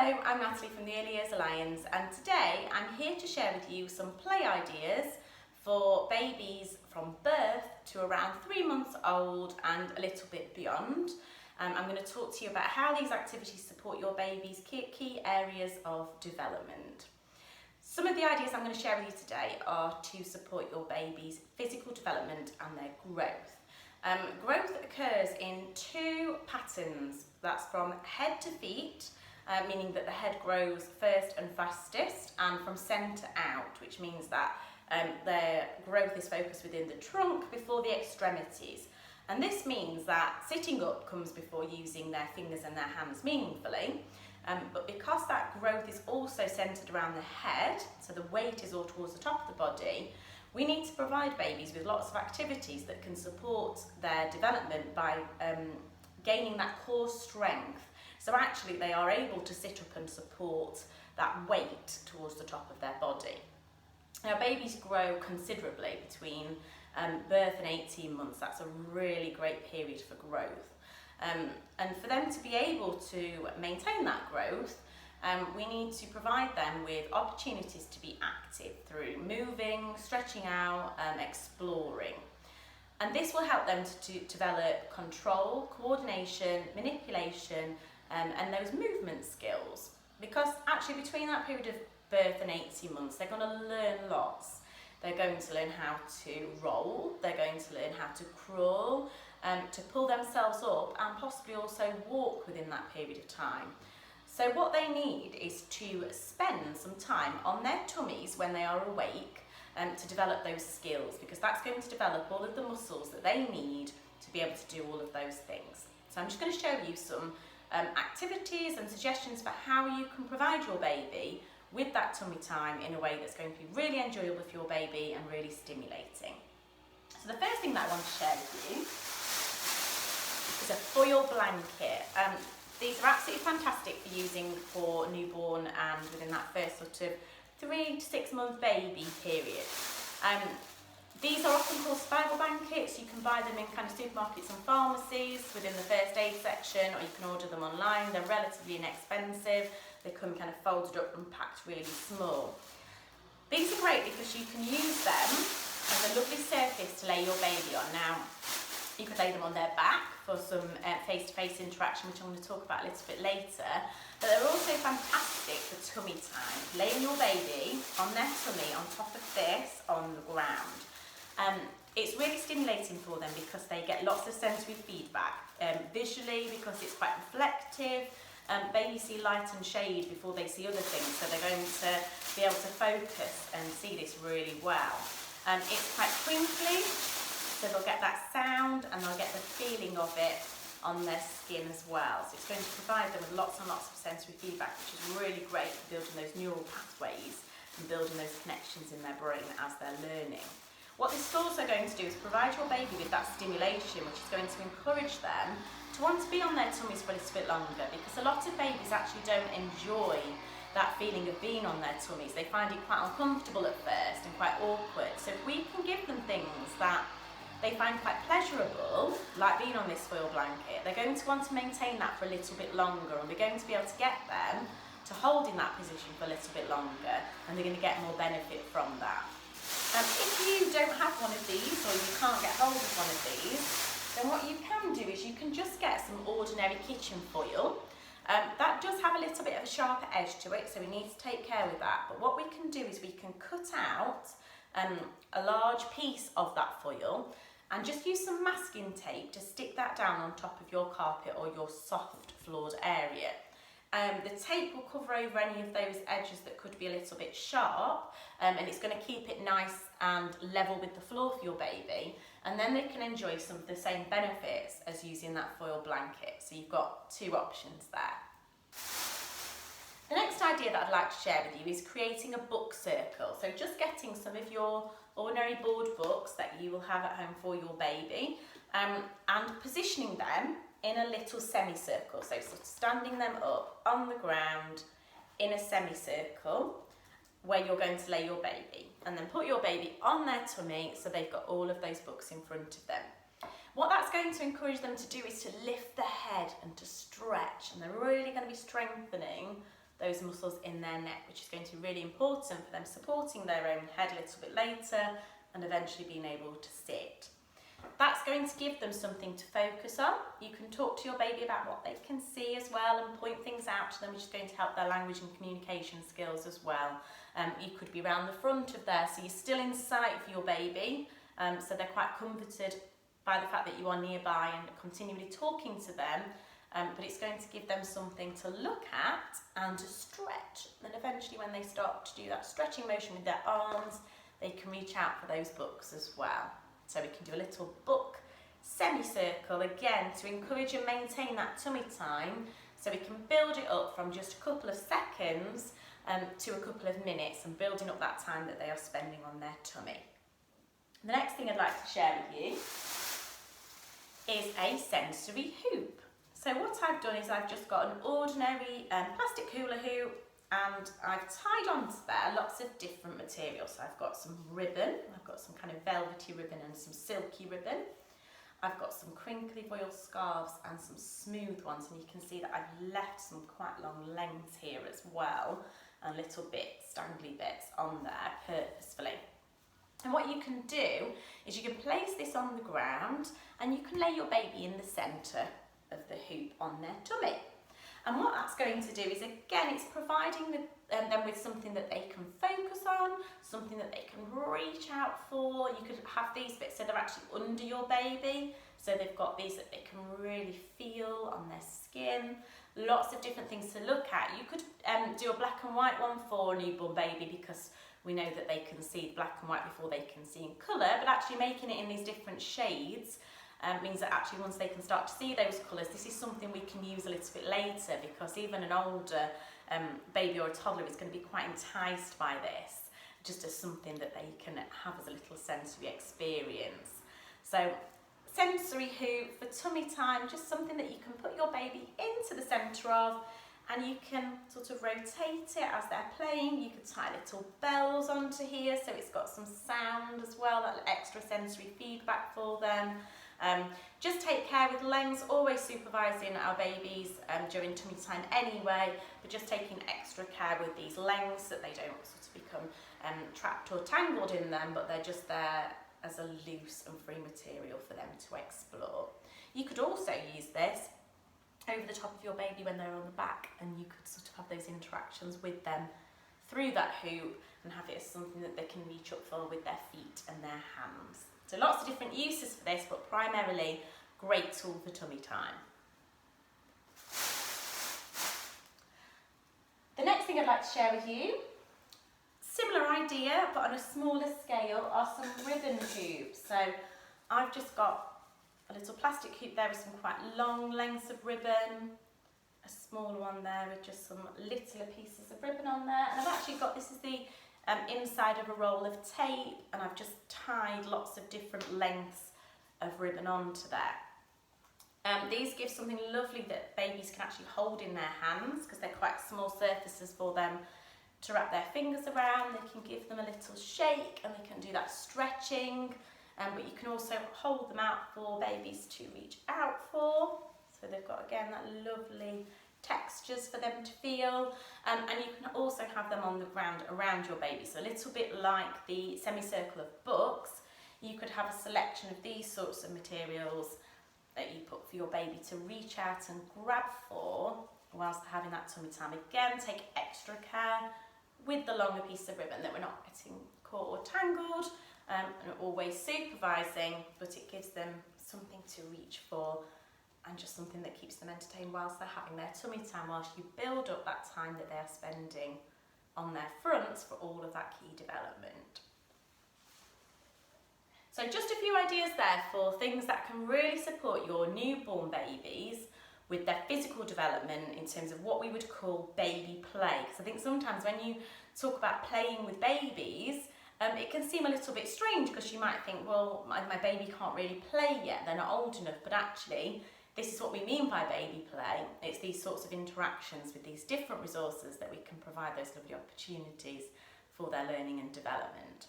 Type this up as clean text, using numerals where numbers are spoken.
I'm Natalie from the Early Years Alliance, and today I'm here to share with you some play ideas for babies from birth to around 3 months old and a little bit beyond. I'm going to talk to you about how these activities support your baby's key areas of development. Some of the ideas I'm going to share with you today are to support your baby's physical development and their growth. Growth occurs in two patterns. That's from head to feet, meaning that the head grows first and fastest, and from centre out, which means that their growth is focused within the trunk before the extremities. And this means that sitting up comes before using their fingers and their hands meaningfully. But because that growth is also centred around the head, so the weight is all towards the top of the body, we need to provide babies with lots of activities that can support their development by gaining that core strength. So actually they are able to sit up and support that weight towards the top of their body. Now babies grow considerably between birth and 18 months. That's a really great period for growth. And for them to be able to maintain that growth, we need to provide them with opportunities to be active through moving, stretching out, exploring. And this will help them to develop control, coordination, manipulation, and those movement skills. Because actually between that period of birth and 18 months, they're going to learn lots. They're going to learn how to roll, they're going to learn how to crawl, to pull themselves up, and possibly also walk within that period of time. So what they need is to spend some time on their tummies when they are awake to develop those skills, because that's going to develop all of the muscles that they need to be able to do all of those things. So I'm just going to show you some activities and suggestions for how you can provide your baby with that tummy time in a way that's going to be really enjoyable for your baby and really stimulating. So the first thing that I want to share with you is a foil blanket. These are absolutely fantastic for using for newborn and within that first sort of 3 to 6 month baby period. These are often called survival blankets. You can buy them in kind of supermarkets and pharmacies within the first aid section, or you can order them online. They're relatively inexpensive. They come kind of folded up and packed really small. These are great because you can use them as a lovely surface to lay your baby on. Now, you could lay them on their back for some face-to-face interaction, which I'm going to talk about a little bit later. But they're also fantastic for tummy time. Laying your baby on their tummy on top of this on the ground. It's really stimulating for them because they get lots of sensory feedback. Visually, because it's quite reflective. Babies see light and shade before they see other things, so they're going to be able to focus and see this really well. It's quite crinkly, so they'll get that sound and they'll get the feeling of it on their skin as well. So it's going to provide them with lots and lots of sensory feedback, which is really great for building those neural pathways and building those connections in their brain as they're learning. What this is also going to do is provide your baby with that stimulation, which is going to encourage them to want to be on their tummies for a little bit longer, because a lot of babies actually don't enjoy that feeling of being on their tummies. They find it quite uncomfortable at first and quite awkward. So if we can give them things that they find quite pleasurable, like being on this foil blanket, they're going to want to maintain that for a little bit longer, and we're going to be able to get them to hold in that position for a little bit longer, and they're going to get more benefit from that. If you don't have one of these, or you can't get hold of one of these, then what you can do is you can just get some ordinary kitchen foil. That does have a little bit of a sharper edge to it, so we need to take care with that. But what we can do is we can cut out a large piece of that foil and just use some masking tape to stick that down on top of your carpet or your soft floored area. The tape will cover over any of those edges that could be a little bit sharp, and it's going to keep it nice and level with the floor for your baby, and then they can enjoy some of the same benefits as using that foil blanket. So you've got two options there. The next idea that I'd like to share with you is creating a book circle. So just getting some of your ordinary board books that you will have at home for your baby, and positioning them in a little semicircle. So sort of standing them up on the ground in a semicircle where you're going to lay your baby, and then put your baby on their tummy so they've got all of those books in front of them. What that's going to encourage them to do is to lift the head and to stretch, and they're really going to be strengthening those muscles in their neck, which is going to be really important for them supporting their own head a little bit later and eventually being able to sit. That's going to give them something to focus on. You can talk to your baby about what they can see as well and point things out to them, which is going to help their language and communication skills as well. You could be around the front of there, so you're still in sight for your baby, so they're quite comforted by the fact that you are nearby and continually talking to them, but it's going to give them something to look at and to stretch. And eventually when they start to do that stretching motion with their arms, they can reach out for those books as well. So we can do a little book semicircle again to encourage and maintain that tummy time, so we can build it up from just a couple of seconds to a couple of minutes, and building up that time that they are spending on their tummy. The next thing I'd like to share with you is a sensory hoop. So what I've done is I've just got an ordinary plastic hula hoop, and I've tied onto there lots of different materials. So I've got some ribbon, I've got some kind of velvety ribbon and some silky ribbon. I've got some crinkly foil scarves and some smooth ones, and you can see that I've left some quite long lengths here as well, and little bits, dangly bits on there purposefully. And what you can do is you can place this on the ground and you can lay your baby in the centre of the hoop on their tummy. And what that's going to do is, again, it's providing them with something that they can focus on, something that they can reach out for. You could have these bits so they're actually under your baby, so they've got these that they can really feel on their skin. Lots of different things to look at. You could do a black and white one for a newborn baby, because we know that they can see black and white before they can see in colour, but actually making it in these different shades means that actually once they can start to see those colours, this is something we can use a little bit later, because even an older baby or a toddler is going to be quite enticed by this, just as something that they can have as a little sensory experience. So sensory hoop for tummy time, just something that you can put your baby into the centre of, and you can sort of rotate it as they're playing. You could tie little bells onto here so it's got some sound as well, that extra sensory feedback for them. Just take care with lengths, always supervising our babies during tummy time anyway, but just taking extra care with these lengths that they don't sort of become trapped or tangled in them, but they're just there as a loose and free material for them to explore. You could also use this over the top of your baby when they're on the back, and you could sort of have those interactions with them through that hoop and have it as something that they can reach up for with their feet and their hands. So lots of different uses for this, but primarily great tool for tummy time. The next thing I'd like to share with you, similar idea but on a smaller scale, are some ribbon hoops. So I've just got a little plastic hoop there with some quite long lengths of ribbon, a smaller one there with just some littler pieces of ribbon on there, and I've actually got, this is the inside of a roll of tape, and I've just tied lots of different lengths of ribbon onto there. These give something lovely that babies can actually hold in their hands, because they're quite small surfaces for them to wrap their fingers around. They can give them a little shake and they can do that stretching, but you can also hold them out for babies to reach out for. So they've got, again, that lovely textures for them to feel, and you can also have them on the ground around your baby. So a little bit like the semicircle of books, you could have a selection of these sorts of materials that you put for your baby to reach out and grab for whilst they're having that tummy time. Again, take extra care with the longer piece of ribbon that we're not getting caught or tangled, and always supervising, but it gives them something to reach for and just something that keeps them entertained whilst they're having their tummy time, whilst you build up that time that they are spending on their fronts for all of that key development. So just a few ideas there for things that can really support your newborn babies with their physical development in terms of what we would call baby play. Because I think sometimes when you talk about playing with babies, it can seem a little bit strange, because you might think, well, my baby can't really play yet, they're not old enough, but actually this is what we mean by baby play. It's these sorts of interactions with these different resources that we can provide those lovely opportunities for their learning and development.